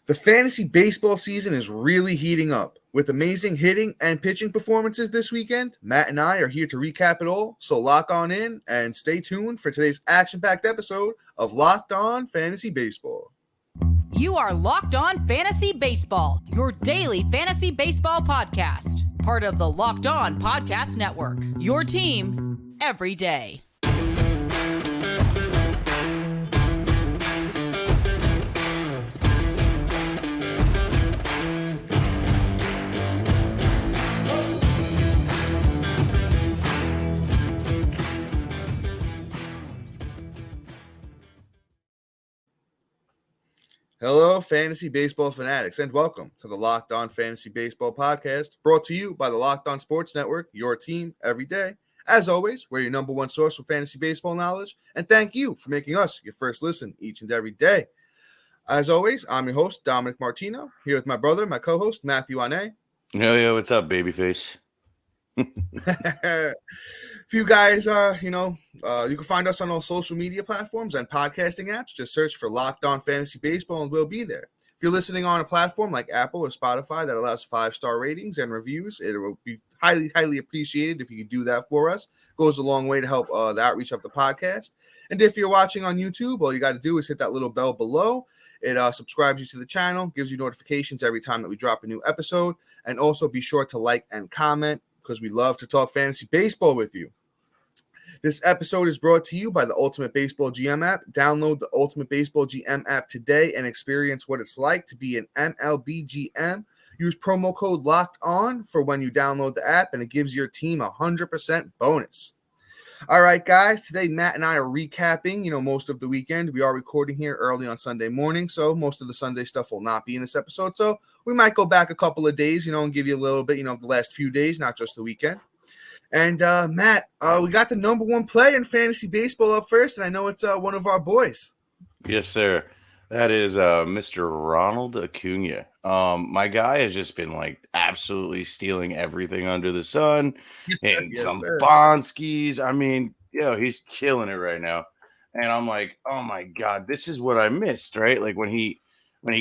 The fantasy baseball season is really heating up. With amazing hitting and pitching performances this weekend, Matt and I are here to recap it all, so lock on in and stay tuned for today's action-packed episode of Locked On Fantasy Baseball. You are Locked On Fantasy Baseball, your daily fantasy baseball podcast. Part of the Locked On Podcast Network, your team every day. Hello, fantasy baseball fanatics, and welcome to the Locked On Fantasy Baseball podcast, brought to you by the Locked On Sports Network, your team every day. As always, we're your number one source for fantasy baseball knowledge, and thank you for making us your first listen each and every day. As always, I'm your host, Dominic Martino, here with my brother, my co-host, Matthew Ane. Yo, what's up, babyface? If you guys, you can find us on all social media platforms and podcasting apps. Just search for Locked On Fantasy Baseball and we'll be there. If you're listening on a platform like Apple or Spotify that allows 5-star ratings and reviews, it will be highly appreciated if you could do that for us. It goes a long way to help the outreach of the podcast. And if you're watching on YouTube, all you got to do is hit that little bell below. It subscribes you to the channel, gives you notifications every time that we drop a new episode. And also be sure to like and comment, because we love to talk fantasy baseball with you. This episode is brought to you by the Ultimate Baseball GM app. Download the Ultimate Baseball GM app today and experience what it's like to be an MLB GM. Use promo code Locked On for when you download the app, and it gives your team 100% bonus. All right, guys, today Matt and I are recapping, most of the weekend. We are recording here early on Sunday morning, so most of the Sunday stuff will not be in this episode. So we might go back a couple of days, and give you a little bit, the last few days, not just the weekend. And Matt, we got the number one player in fantasy baseball up first, and I know it's one of our boys. Yes, sir. That is Mr. Ronald Acuna. My guy has just been absolutely stealing everything under the sun and Yes, some sir. Bonskis. I mean, he's killing it right now. And I'm like, oh my God, this is what I missed, right? Like when he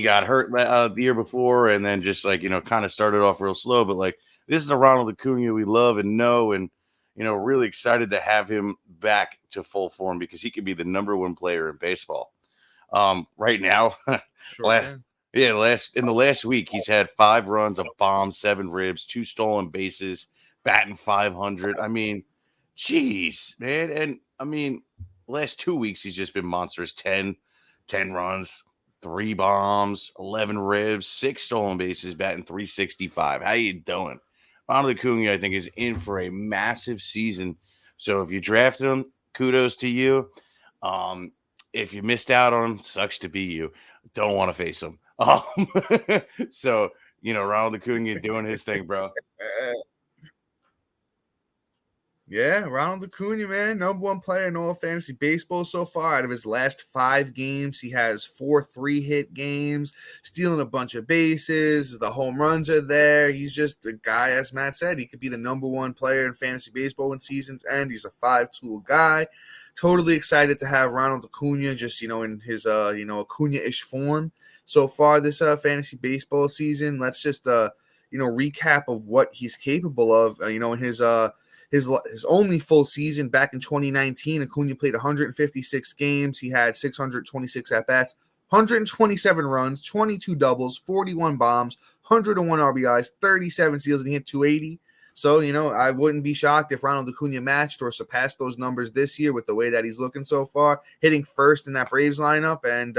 got hurt the year before and then just kind of started off real slow. But this is the Ronald Acuna we love and know, and really excited to have him back to full form because he could be the number one player in baseball. Right now, Sure. in the last week, he's had 5 runs, a bomb, 7 ribs, 2 stolen bases, batting .500. I mean, geez, man. And I mean, last 2 weeks, he's just been monstrous. 10 runs, 3 bombs, 11 ribs, 6 stolen bases, batting .365. How you doing? Ronald Acuna, I think, is in for a massive season. So if you drafted him, kudos to you. If you missed out on him, sucks to be you. Don't want to face him. So, Ronald Acuna doing his thing, bro. Yeah, Ronald Acuna, man, number one player in all fantasy baseball so far. Out of his last 5 games, he has 4 3-hit games, stealing a bunch of bases. The home runs are there. He's just a guy, as Matt said, he could be the number one player in fantasy baseball when seasons end. He's a 5-tool guy. Totally excited to have Ronald Acuna just, in his, Acuna-ish form so far this fantasy baseball season. Let's just, recap of what he's capable of, in his only full season back in 2019. Acuna played 156 games. He had 626 at-bats, 127 runs, 22 doubles, 41 bombs, 101 RBIs, 37 steals, and he hit 280. So, I wouldn't be shocked if Ronald Acuna matched or surpassed those numbers this year with the way that he's looking so far, hitting first in that Braves lineup. And,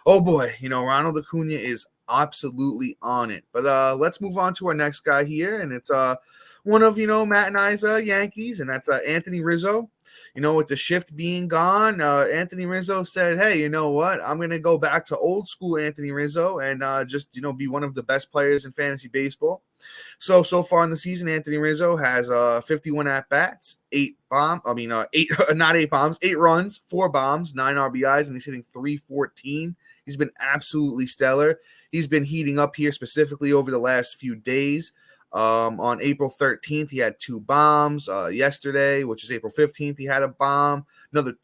oh boy, Ronald Acuna is absolutely on it. But let's move on to our next guy here, and it's one of, Matt and I's Yankees, and that's Anthony Rizzo. With the shift being gone, Anthony Rizzo said, hey, you know what? I'm going to go back to old school Anthony Rizzo and just, be one of the best players in fantasy baseball. So far in the season, Anthony Rizzo has 51 at-bats, 8 runs, 4 bombs, 9 RBIs, and he's hitting .314. He's been absolutely stellar. He's been heating up here specifically over the last few days. On April 13th, he had 2 bombs. Yesterday, which is April 15th, he had a bomb. another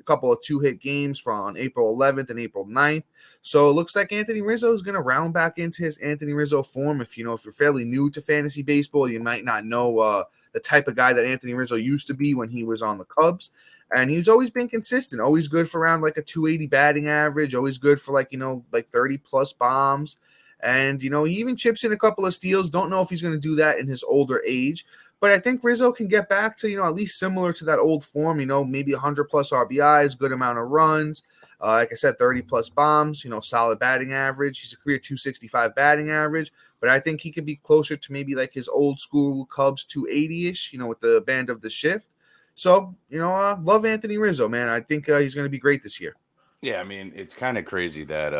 couple of two-hit games on April 11th and April 9th. So it looks like Anthony Rizzo is going to round back into his Anthony Rizzo form. If you're fairly new to fantasy baseball, you might not know the type of guy that Anthony Rizzo used to be when he was on the Cubs. And he's always been consistent, always good for around like a 280 batting average, always good for like 30 plus bombs. And, he even chips in a couple of steals. Don't know if he's going to do that in his older age. But I think Rizzo can get back to, at least similar to that old form, maybe 100 plus RBIs, good amount of runs. Like I said, 30 plus bombs, solid batting average. He's a career 265 batting average. But I think he could be closer to maybe like his old school Cubs 280-ish, with the band of the shift. So, love Anthony Rizzo, man. I think he's going to be great this year. Yeah, I mean, it's kind of crazy that,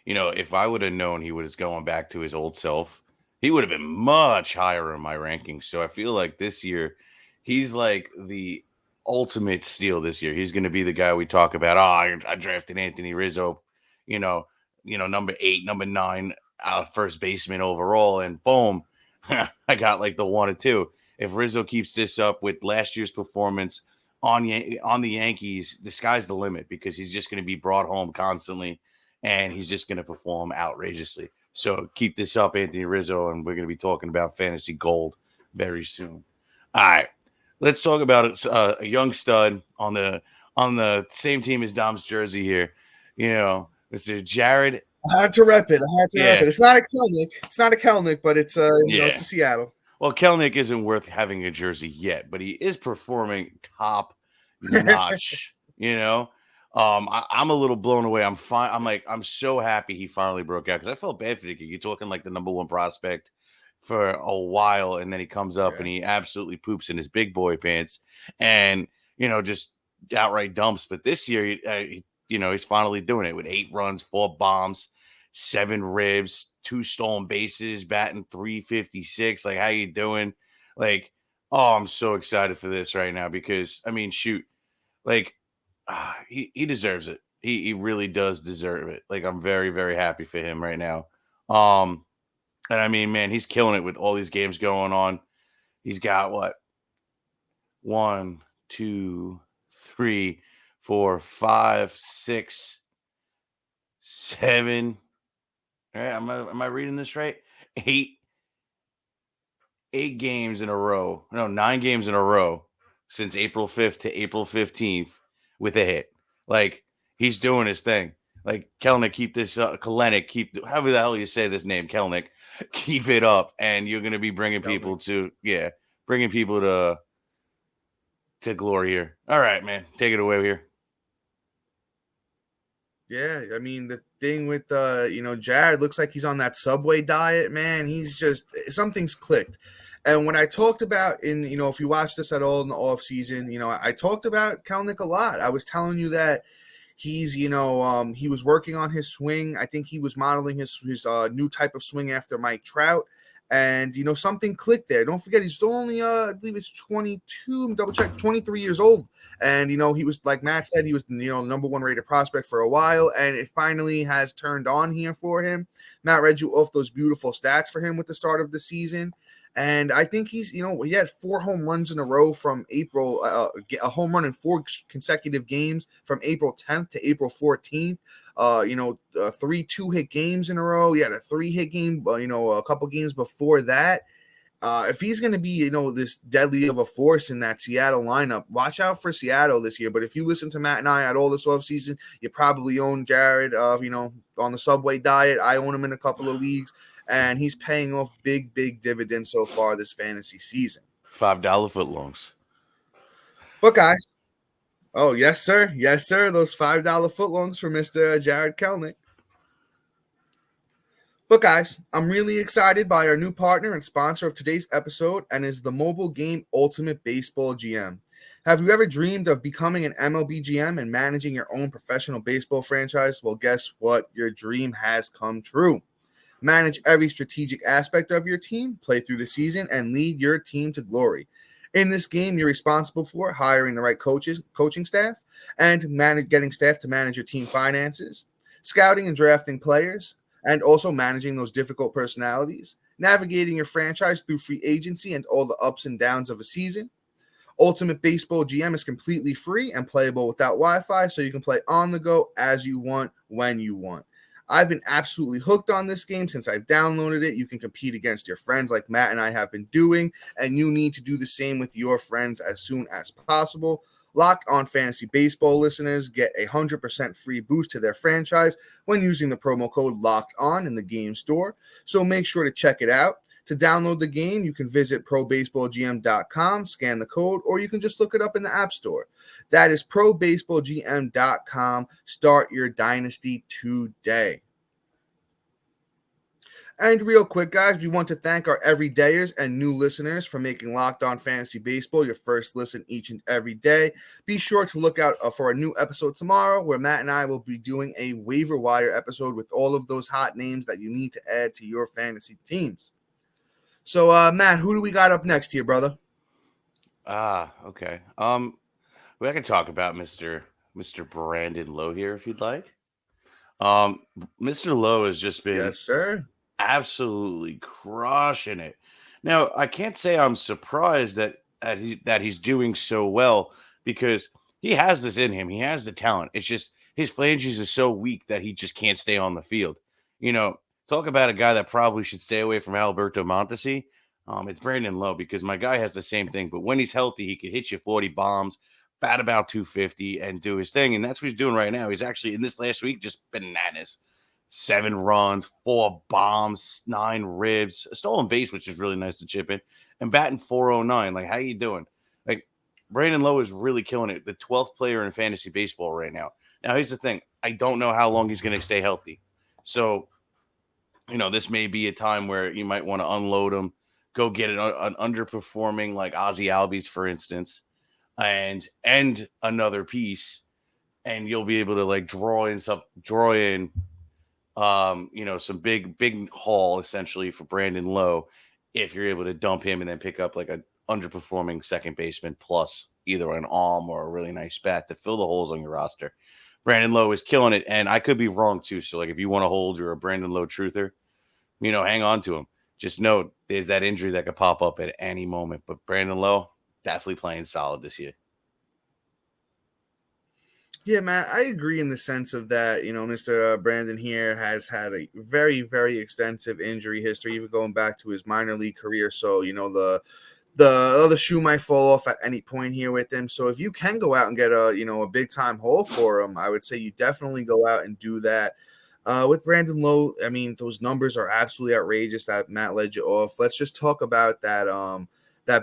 if I would have known he was going back to his old self, he would have been much higher in my rankings. So I feel like this year, he's like the ultimate steal this year. He's going to be the guy we talk about. Oh, I drafted Anthony Rizzo, number 8, number 9, first baseman overall, and boom, I got like the 1 or 2. If Rizzo keeps this up with last year's performance on the Yankees, the sky's the limit because he's just going to be brought home constantly and he's just going to perform outrageously. So keep this up, Anthony Rizzo, and we're going to be talking about fantasy gold very soon. All right, let's talk about a young stud on the same team as Dom's jersey here. Mr. Jared. I had to rep it. It's not a Kelenic, but it's it's a Seattle. Well, Kelenic isn't worth having a jersey yet, but he is performing top notch. I'm a little blown away. I'm fine. I'm so happy he finally broke out because I felt bad for the kid. You're talking like the number 1 prospect for a while, and then he comes up and he absolutely poops in his big boy pants, and just outright dumps. But this year, he's finally doing it with 8 runs, 4 bombs, 7 ribs, 2 stolen bases, batting .356. Like, how you doing? Like, oh, I'm so excited for this right now because, I mean, shoot, like, he deserves it. He really does deserve it. Like, I'm very, very happy for him right now. And I mean, man, he's killing it with all these games going on. He's got what? 1, 2, 3, 4, 5, 6, 7. All right, am I reading this right? 8 games in a row. No, 9 games in a row since April 5th to April 15th with a hit. Like, he's doing his thing. Like, Kelenic, keep this up. Kelenic, however the hell you say this name, Kelenic, keep it up, and you're going to be bringing people to glory here. All right, man, take it away here. Yeah, I mean, the thing with, Jared looks like he's on that Subway diet, man. He's just, something's clicked. And when I talked about if you watched this at all in the off season, I talked about Kelenic a lot. I was telling you that he's, he was working on his swing. I think he was modeling his new type of swing after Mike Trout. And, something clicked there. Don't forget, he's still only, I believe it's 22, double check, 23 years old. And, he was, like Matt said, he was, number 1 rated prospect for a while. And it finally has turned on here for him. Matt read you off those beautiful stats for him with the start of the season. And I think he's, he had 4 home runs in a row from April, a home run in 4 consecutive games from April 10th to April 14th. 3 2-hit games in a row. He had a 3-hit game, a couple games before that. If he's going to be, this deadly of a force in that Seattle lineup, watch out for Seattle this year. But if you listen to Matt and I at all this offseason, you probably own Jared, on the Subway diet. I own him in a couple of leagues. And he's paying off big, big dividends so far this fantasy season. $5 footlongs. But guys, oh, yes, sir. Yes, sir. Those $5 footlongs for Mr. Jared Kelenic. But guys, I'm really excited by our new partner and sponsor of today's episode, and is the mobile game Ultimate Baseball GM. Have you ever dreamed of becoming an MLB GM and managing your own professional baseball franchise? Well, guess what? Your dream has come true. Manage every strategic aspect of your team, play through the season, and lead your team to glory. In this game, you're responsible for hiring the right coaching staff, and getting staff to manage your team finances, scouting and drafting players, and also managing those difficult personalities, navigating your franchise through free agency and all the ups and downs of a season. Ultimate Baseball GM is completely free and playable without Wi-Fi, so you can play on the go as you want, when you want. I've been absolutely hooked on this game since I've downloaded it. You can compete against your friends like Matt and I have been doing, and you need to do the same with your friends as soon as possible. Locked On Fantasy Baseball listeners get a 100% free boost to their franchise when using the promo code Locked On in the game store, so make sure to check it out. To download the game, you can visit probaseballgm.com, scan the code, or you can just look it up in the App Store. That is probaseballgm.com. Start your dynasty today. And real quick, guys, we want to thank our everydayers and new listeners for making Locked On Fantasy Baseball your first listen each and every day. Be sure to look out for a new episode tomorrow where Matt and I will be doing a waiver wire episode with all of those hot names that you need to add to your fantasy teams. So, Matt, who do we got up next here, brother? Okay. Well, I can talk about Mr. Brandon Lowe here if you'd like. Mr. Lowe has just been Yes, sir. absolutely crushing it. Now, I can't say I'm surprised that he's doing so well because he has this in him. He has the talent. It's just his phalanges are so weak that he just can't stay on the field. Talk about a guy that probably should stay away from Alberto Mondesi. It's Brandon Lowe because my guy has the same thing. But when he's healthy, he can hit you 40 bombs, bat about 250, and do his thing. And that's what he's doing right now. He's actually, in this last week, just bananas. 7 runs, 4 bombs, 9 ribs, a stolen base, which is really nice to chip in, and batting 409. Like, how you doing? Like, Brandon Lowe is really killing it. The 12th player in fantasy baseball right now. Now, here's the thing. I don't know how long he's going to stay healthy. So, this may be a time where you might want to unload him, go get an underperforming like Ozzy Albies, for instance, and another piece, and you'll be able to like draw in some big haul essentially for Brandon Lowe if you're able to dump him and then pick up like a underperforming second baseman plus either an arm or a really nice bat to fill the holes on your roster. Brandon Lowe is killing it, and I could be wrong too. So like if you want to hold, you're a Brandon Lowe truther, hang on to him. Just know there's that injury that could pop up at any moment. But Brandon Lowe, definitely playing solid this year. Yeah, man, I agree in the sense of that, Mr. Brandon here has had a very, very extensive injury history, even going back to his minor league career. So, the other shoe might fall off at any point here with him. So if you can go out and get a big time haul for him, I would say you definitely go out and do that. With Brandon Lowe, I mean, those numbers are absolutely outrageous that Matt led you off. Let's just talk about that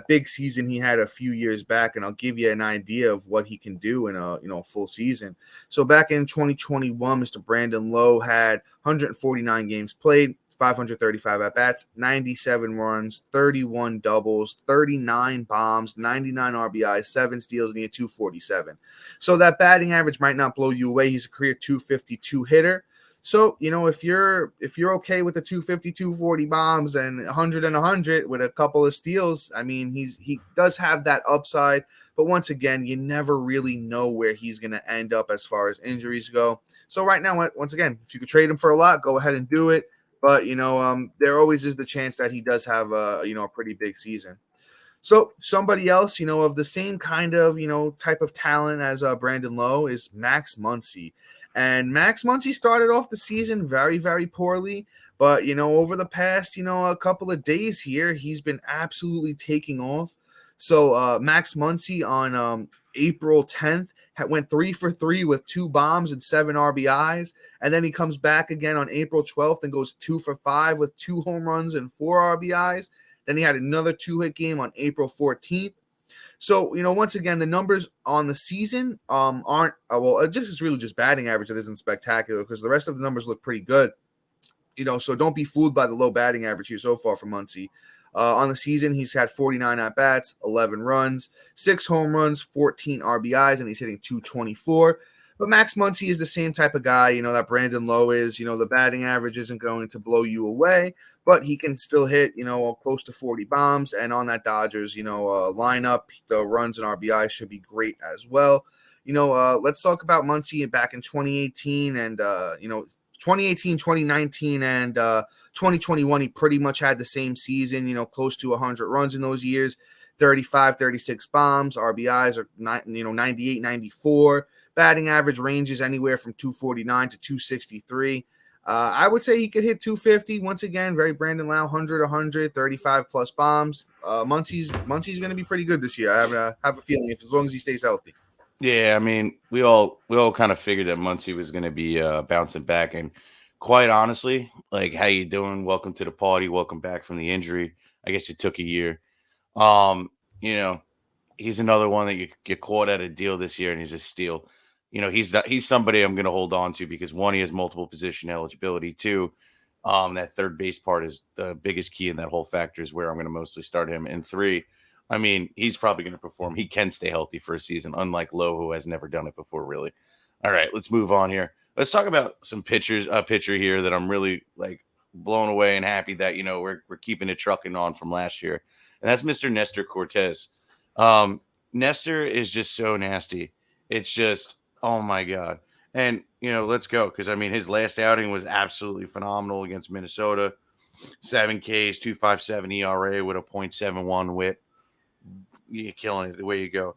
big season he had a few years back, and I'll give you an idea of what he can do in a full season. So back in 2021, Mr. Brandon Lowe had 149 games played, 535 at-bats, 97 runs, 31 doubles, 39 bombs, 99 RBIs, 7 steals, and he had 247. So that batting average might not blow you away. He's a career 252 hitter. So, if you're okay with the 250, 240 bombs and 100 and 100 with a couple of steals, I mean, he does have that upside. But once again, you never really know where he's going to end up as far as injuries go. So right now, once again, if you could trade him for a lot, go ahead and do it. But, there always is the chance that he does have a pretty big season. So somebody else, of the same kind of, type of talent as Brandon Lowe is Max Muncy. And Max Muncy started off the season very, very poorly. But, over the past, a couple of days here, he's been absolutely taking off. So Max Muncy on April 10th went 3 for 3 with 2 bombs and 7 RBIs. And then he comes back again on April 12th and goes 2 for 5 with 2 home runs and 4 RBIs. Then he had another 2-hit game on April 14th. So, once again, the numbers on the season aren't it's really just batting average that isn't spectacular because the rest of the numbers look pretty good. So don't be fooled by the low batting average here so far from Muncy. On the season, he's had 49 at-bats, 11 runs, 6 home runs, 14 RBIs, and he's hitting 224. But Max Muncy is the same type of guy, that Brandon Lowe is. The batting average isn't going to blow you away, but he can still hit, close to 40 bombs. And on that Dodgers, lineup, the runs and RBI should be great as well. Let's talk about Muncy back in 2018 and, 2018, 2019, and 2021. He pretty much had the same season, close to 100 runs in those years. 35, 36 bombs. RBIs are 98, 94. Batting average ranges anywhere from 249 to 263. I would say he could hit 250 once again. Very Brandon Lowe, 100, 35 plus bombs. Muncy's going to be pretty good this year. I have a feeling, as long as he stays healthy. Yeah, I mean, we all kind of figured that Muncy was going to be bouncing back, and quite honestly, like, how you doing? Welcome to the party. Welcome back from the injury. I guess it took a year. Um, you know, he's another one that you get caught at a deal this year, and he's a steal. He's somebody I'm going to hold on to because, one, he has multiple position eligibility. Two, that third base part is the biggest key in that whole factor, is where I'm going to mostly start him. And three, I mean, he's probably going to perform. He can stay healthy for a season, unlike Lowe, who has never done it before, really. All right, let's move on here. Let's talk about some pitchers. A pitcher here that I'm really blown away and happy that we're keeping it trucking on from last year, and that's Mr. Nestor Cortes. Nestor is just so nasty. It's just, oh my god. And let's go, because I mean, his last outing was absolutely phenomenal against Minnesota. 7 Ks, 2.57 ERA with a .71 WHIP. You're killing it the way you go.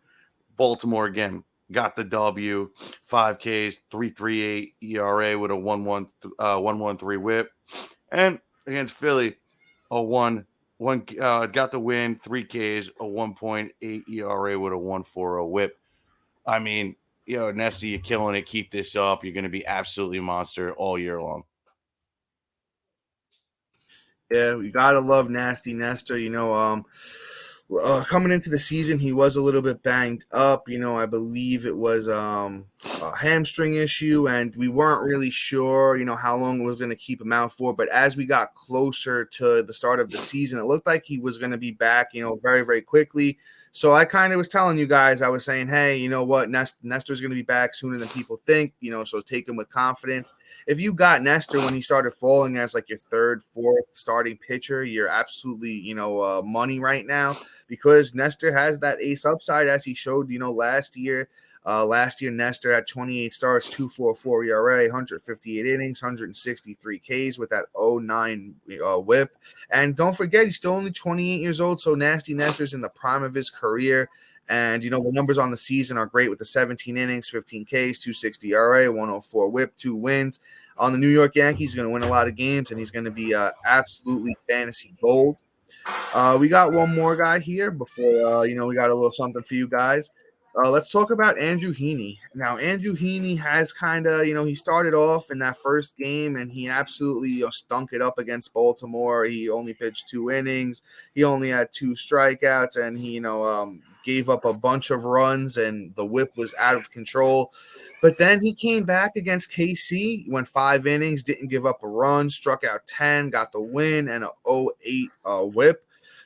Baltimore again got the W, 5 Ks, 3.38 ERA with a 1.13 WHIP, and against Philly, got the win, 3 Ks, a 1.8 ERA with a 1.40 WHIP. I mean, Nestor, you're killing it. Keep this up. You're going to be absolutely a monster all year long. Yeah, you gotta love Nasty Nestor. Coming into the season, he was a little bit banged up. I believe it was a hamstring issue, and we weren't really sure, how long it was going to keep him out for. But as we got closer to the start of the season, it looked like he was going to be back, very, very quickly. So I kind of was telling you guys, I was saying, hey, you know what, Nestor's going to be back sooner than people think, so take him with confidence. If you got Nestor when he started falling as your third, fourth starting pitcher, you're absolutely, money right now, because Nestor has that ace upside, as he showed, last year. Last year, Nestor had 28 starts, 2.44 ERA, 158 innings, 163 Ks with that 0.9 WHIP. And don't forget, he's still only 28 years old, so Nasty Nestor's in the prime of his career. And, the numbers on the season are great with the 17 innings, 15 Ks, 2.60 ERA, 1.04 WHIP, 2 wins. On the New York Yankees, he's going to win a lot of games, and he's going to be absolutely fantasy gold. We got one more guy here before, we got a little something for you guys. Let's talk about Andrew Heaney. Now, Andrew Heaney has kind of, he started off in that first game, and he absolutely stunk it up against Baltimore. He only pitched 2 innings. He only had 2 strikeouts, and he, gave up a bunch of runs, and the WHIP was out of control. But then he came back against KC, went 5 innings, didn't give up a run, struck out 10, got the win, and a 0.8 WHIP.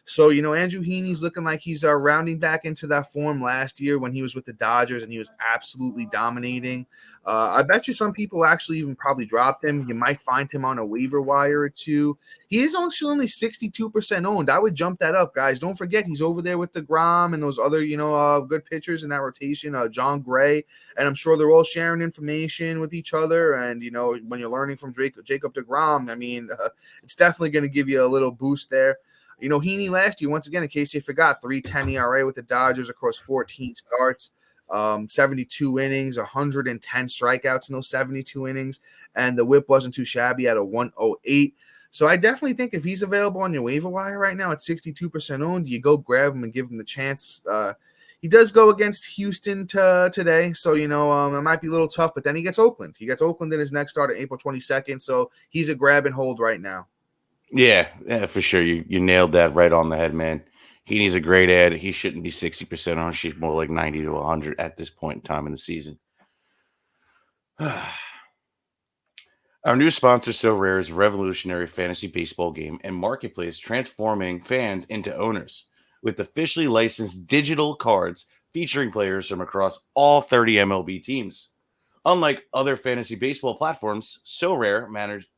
So, Andrew Heaney's looking like he's rounding back into that form last year when he was with the Dodgers, and he was absolutely dominating. I bet you some people actually even probably dropped him. You might find him on a waiver wire or two. He is actually only 62% owned. I would jump that up, guys. Don't forget, he's over there with DeGrom and those other, good pitchers in that rotation, John Gray. And I'm sure they're all sharing information with each other. And, when you're learning from Jacob DeGrom, I mean, it's definitely going to give you a little boost there. Heaney last year, once again, in case you forgot, 3.10 ERA with the Dodgers across 14 starts, 72 innings, 110 strikeouts in those 72 innings, and the WHIP wasn't too shabby at a 1.08. So I definitely think if he's available on your waiver wire right now at 62% owned, you go grab him and give him the chance. He does go against Houston today, so it might be a little tough, but then he gets Oakland. He gets Oakland in his next start on April 22nd, so he's a grab and hold right now. Yeah, for sure. You nailed that right on the head, man. Heaney's a great ad. He shouldn't be 60% on. She's more like 90 to 100 at this point in time in the season. Our new sponsor, Sorare, is a revolutionary fantasy baseball game and marketplace transforming fans into owners with officially licensed digital cards featuring players from across all 30 MLB teams. Unlike other fantasy baseball platforms, Sorare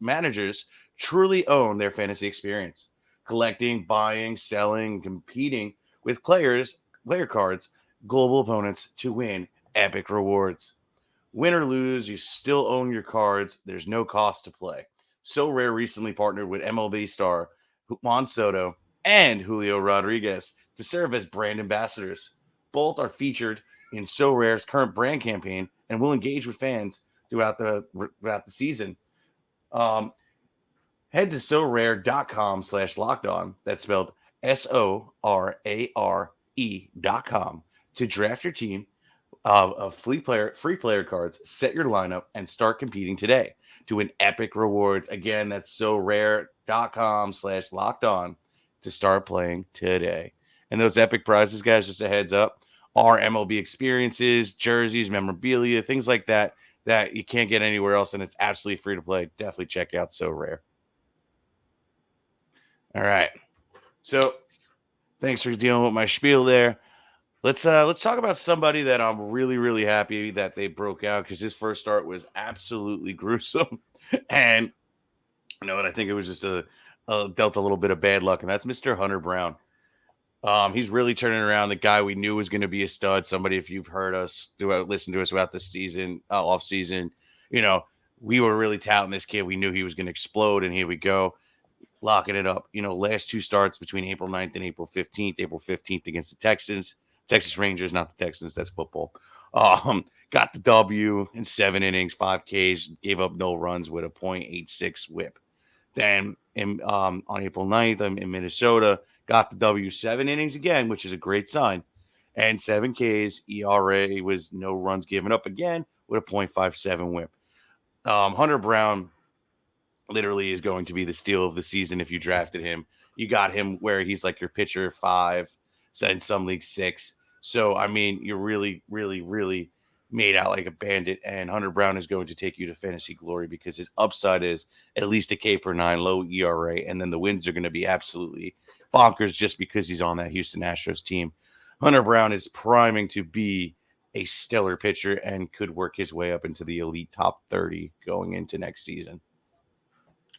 managers truly own their fantasy experience, collecting, buying, selling, competing with player cards, global opponents to win epic rewards. Win or lose, you still own your cards. There's no cost to play. Sorare recently partnered with MLB star Juan Soto and Julio Rodriguez to serve as brand ambassadors. Both are featured in Sorare's current brand campaign and will engage with fans throughout the season. Head to sorare.com/lockedon. That's spelled SORARE.com to draft your team of free player cards, set your lineup, and start competing today to win epic rewards. Again, that's sorare.com/lockedon to start playing today. And those epic prizes, guys, just a heads up, are MLB experiences, jerseys, memorabilia, things like that you can't get anywhere else, and it's absolutely free to play. Definitely check out Sorare. All right. So thanks for dealing with my spiel there. Let's talk about somebody that I'm really, really happy that they broke out, because his first start was absolutely gruesome. And you know what? I think it was just dealt a little bit of bad luck, and that's Mr. Hunter Brown. He's really turning around the guy we knew was going to be a stud. Somebody, if you've heard us, listen to us about the season, off season, you know, we were really touting this kid. We knew he was going to explode, and here we go, locking it up. You know, last two starts between April 9th and April 15th. April 15th against the Texas Rangers, not the Texans. That's football. Got the W in 7 innings, 5 Ks, gave up no runs with a .86 whip. Then on April 9th, in Minnesota, got the W, 7 innings again, which is a great sign, and 7 Ks. ERA was no runs given up again with a .57 whip. Hunter Brown literally is going to be the steal of the season if you drafted him. You got him where he's like your pitcher 5, in some leagues 6. So, I mean, you're really, really, really made out like a bandit, and Hunter Brown is going to take you to fantasy glory because his upside is at least a K per 9, low ERA, and then the wins are going to be absolutely bonkers just because he's on that Houston Astros team. Hunter Brown is priming to be a stellar pitcher and could work his way up into the elite top 30 going into next season.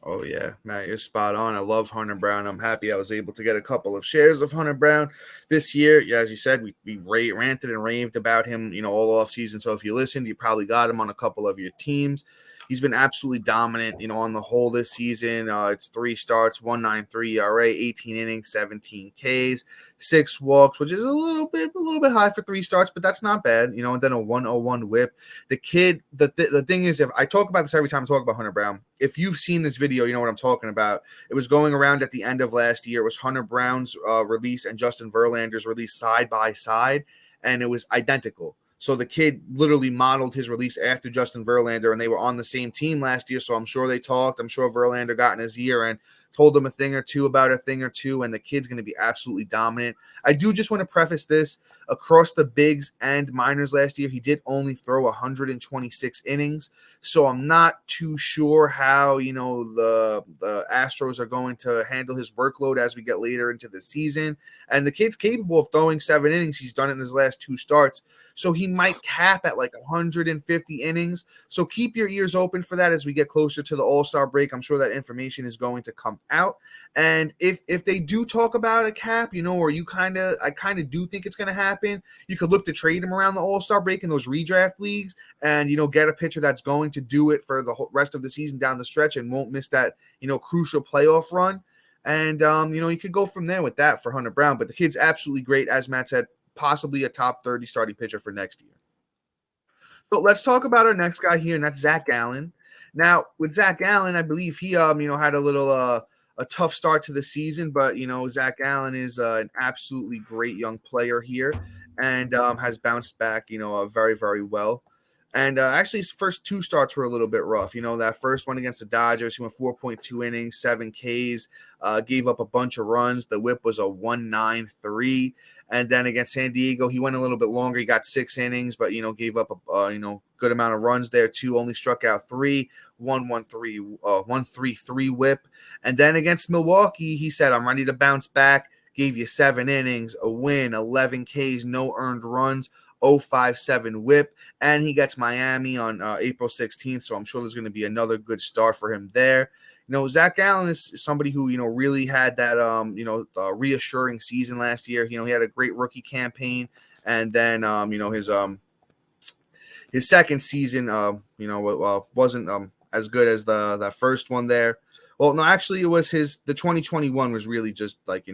Oh, yeah, Matt, you're spot on. I love Hunter Brown. I'm happy I was able to get a couple of shares of Hunter Brown this year. Yeah, as you said, we ranted and raved about him, you know, all off season. So if you listened, you probably got him on a couple of your teams. He's been absolutely dominant, you know, on the whole this season. It's 3 starts, 1.93 ERA, 18 innings, 17 Ks, 6 walks, which is a little bit high for 3 starts, but that's not bad, you know. And then a 1.01 whip. The kid, the thing is, if I talk about this every time I talk about Hunter Brown, if you've seen this video, you know what I'm talking about. It was going around at the end of last year. It was Hunter Brown's release and Justin Verlander's release side by side, and it was identical. So the kid literally modeled his release after Justin Verlander, and they were on the same team last year. So I'm sure they talked. I'm sure Verlander got in his ear and told him a thing or two, and the kid's going to be absolutely dominant. I do just want to preface this. Across the bigs and minors last year, he did only throw 126 innings. So I'm not too sure how, you know, the Astros are going to handle his workload as we get later into the season. And the kid's capable of throwing 7 innings. He's done it in his last 2 starts. So he might cap at like 150 innings. So keep your ears open for that as we get closer to the All-Star break. I'm sure that information is going to come out. And if they do talk about a cap, you know, or I kind of do think it's going to happen, you could look to trade him around the All-Star break in those redraft leagues and, you know, get a pitcher that's going to do it for the whole rest of the season down the stretch and won't miss that, you know, crucial playoff run. And, you know, you could go from there with that for Hunter Brown. But the kid's absolutely great, as Matt said, possibly a top 30 starting pitcher for next year. So let's talk about our next guy here, and that's Zac Gallen. Now, with Zac Gallen, I believe he, you know, had a little a tough start to the season, but, you know, Zac Gallen is an absolutely great young player here and has bounced back, you know, very, very well. And actually, his first 2 starts were a little bit rough. You know, that first one against the Dodgers, he went 4.2 innings, 7 Ks, gave up a bunch of runs. The whip was a 1.93. And then against San Diego, he went a little bit longer. He got 6 innings, but, you know, gave up a you know, good amount of runs there too. Only struck out 3, 1.33 whip. And then against Milwaukee, he said, "I'm ready to bounce back." Gave you 7 innings, a win, 11 Ks, no earned runs, 0.57 whip. And he gets Miami on April 16th. So I'm sure there's going to be another good start for him there. You know, Zac Gallen is somebody who, you know, really had that, you know, reassuring season last year. You know, he had a great rookie campaign. And then, you know, his second season, you know, wasn't as good as that first one there. Well, no, actually, it was the 2021 was really just like,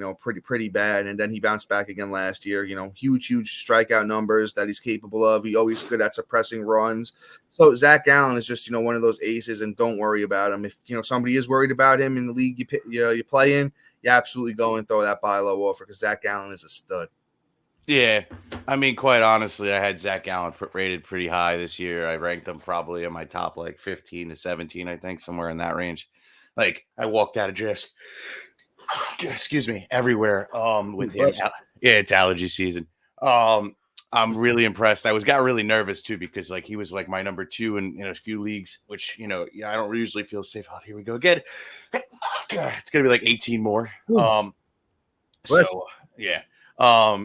pretty bad. And then he bounced back again last year, huge strikeout numbers that he's capable of. He always good at suppressing runs. So Zac Gallen is just, one of those aces, and don't worry about him. If, somebody is worried about him in the league you play in, you absolutely go and throw that buy low offer because Zac Gallen is a stud. Yeah, I mean, quite honestly, I had Zac Gallen rated pretty high this year. I ranked him probably in my top 15 to 17, I think, somewhere in that range. Like, I walked out of just, excuse me, everywhere with him. Yeah, it's allergy season. I'm really impressed. Got really nervous too because he was my number 2 in a few leagues, which I don't usually feel safe. Oh, here we go again. It's gonna be 18 more.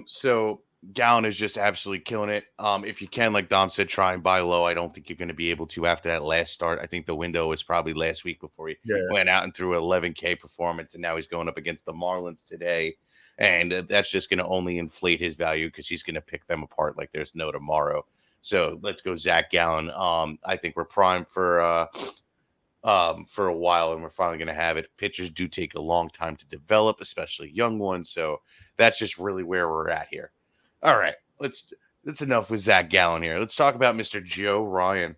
So Gallen is just absolutely killing it. If you can, like Dom said, try and buy low. I don't think you're going to be able to after that last start. I think the window was probably last week before he went out and threw an 11K performance, and now he's going up against the Marlins today. And that's just going to only inflate his value because he's going to pick them apart like there's no tomorrow. So let's go Zac Gallen. I think we're primed for a while, and we're finally going to have it. Pitchers do take a long time to develop, especially young ones. So that's just really where we're at here. All right, that's enough with Zac Gallen here. Let's talk about Mr. Joe Ryan.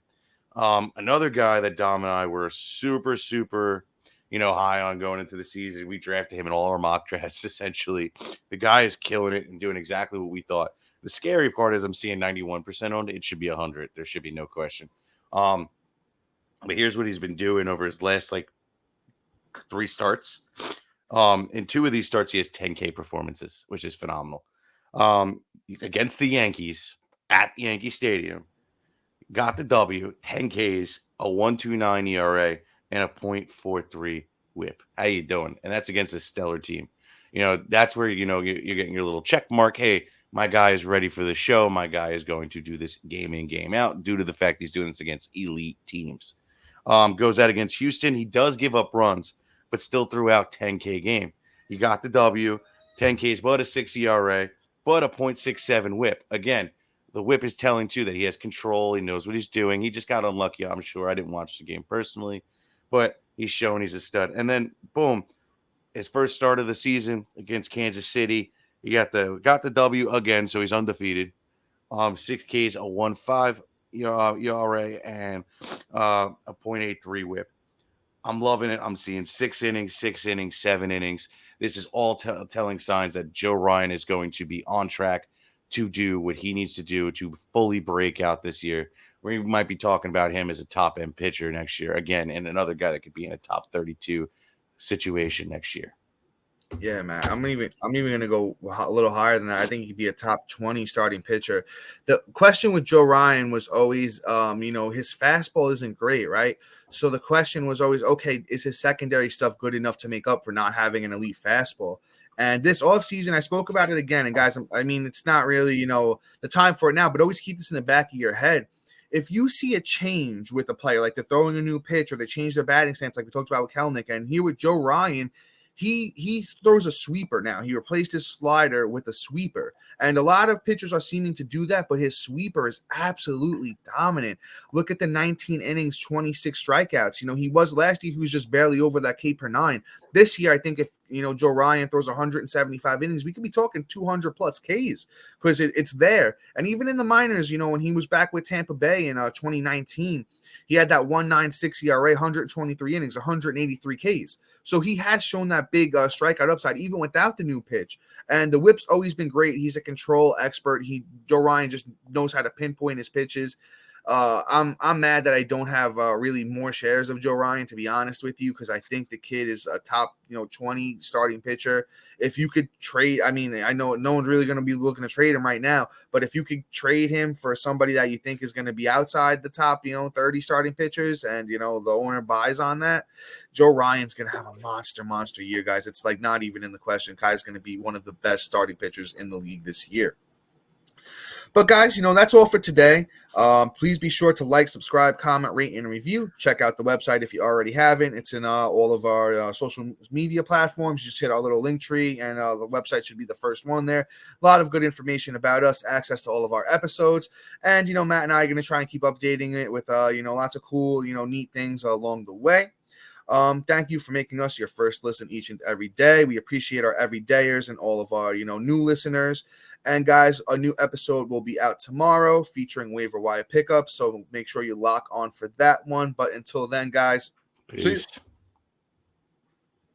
Another guy that Dom and I were super, super, high on going into the season. We drafted him in all our mock drafts, essentially. The guy is killing it and doing exactly what we thought. The scary part is I'm seeing 91% owned. It should be 100. There should be no question. But here's what he's been doing over his last 3 starts. In 2 of these starts, he has 10K performances, which is phenomenal. Against the Yankees at Yankee Stadium, got the W, 10 Ks, a 1.29 ERA, and a 0.43 WHIP. How you doing? And that's against a stellar team. That's where you're getting your little check mark. Hey, my guy is ready for the show. My guy is going to do this game in, game out, due to the fact he's doing this against elite teams. Goes out against Houston. He does give up runs, but still threw out 10K game. He got the W, 10 Ks, but a 6 ERA, but a 0.67 WHIP. Again, the WHIP is telling too that he has control. He knows what he's doing. He just got unlucky, I'm sure. I didn't watch the game personally, but he's showing he's a stud. And then boom, his first start of the season against Kansas City, he got the W again, so he's undefeated. 6 Ks, a 1.5 ERA, and a 0.83 WHIP. I'm loving it. I'm seeing 6 innings, 7 innings. This is all telling signs that Joe Ryan is going to be on track to do what he needs to do to fully break out this year. We might be talking about him as a top end pitcher next year again, and another guy that could be in a top 32 situation next year. Yeah, man. I'm even gonna go a little higher than that. I think he could be a top 20 starting pitcher. The question with Joe Ryan was always, his fastball isn't great, right? So the question was always, okay, is his secondary stuff good enough to make up for not having an elite fastball? And this offseason, I spoke about it again. And guys, it's not really, the time for it now, but always keep this in the back of your head. If you see a change with a player, like they're throwing a new pitch or they change their batting stance, like we talked about with Kelenic, and here with Joe Ryan, he throws a sweeper now. He replaced his slider with a sweeper. And a lot of pitchers are seeming to do that, but his sweeper is absolutely dominant. Look at the 19 innings, 26 strikeouts. He was last year, he was just barely over that K per 9. This year, I think if, Joe Ryan throws 175 innings, we could be talking 200 plus Ks because it's there. And even in the minors, when he was back with Tampa Bay in 2019, he had that 1.96 ERA, 123 innings, 183 Ks. So he has shown that big strikeout upside even without the new pitch. And the whip's always been great. He's a control expert. Joe Ryan just knows how to pinpoint his pitches. I'm mad that I don't have really more shares of Joe Ryan, to be honest with you, because I think the kid is a top 20 starting pitcher. If you could trade, I know no one's really going to be looking to trade him right now, but if you could trade him for somebody that you think is going to be outside the top 30 starting pitchers, and the owner buys on that, Joe Ryan's going to have a monster year, guys. It's not even in the question. Kai's going to be one of the best starting pitchers in the league this year. But guys, that's all for today. Please be sure to like, subscribe, comment, rate, and review. Check out the website if you already haven't. It's in all of our social media platforms. Just hit our little link tree, and the website should be the first one there. A lot of good information about us, access to all of our episodes. And, Matt and I are going to try and keep updating it with, lots of cool, neat things along the way. Thank you for making us your first listen each and every day. We appreciate our everydayers and all of our, new listeners. And guys, a new episode will be out tomorrow featuring waiver wire pickups. So make sure you lock on for that one. But until then, guys, see you. Peace.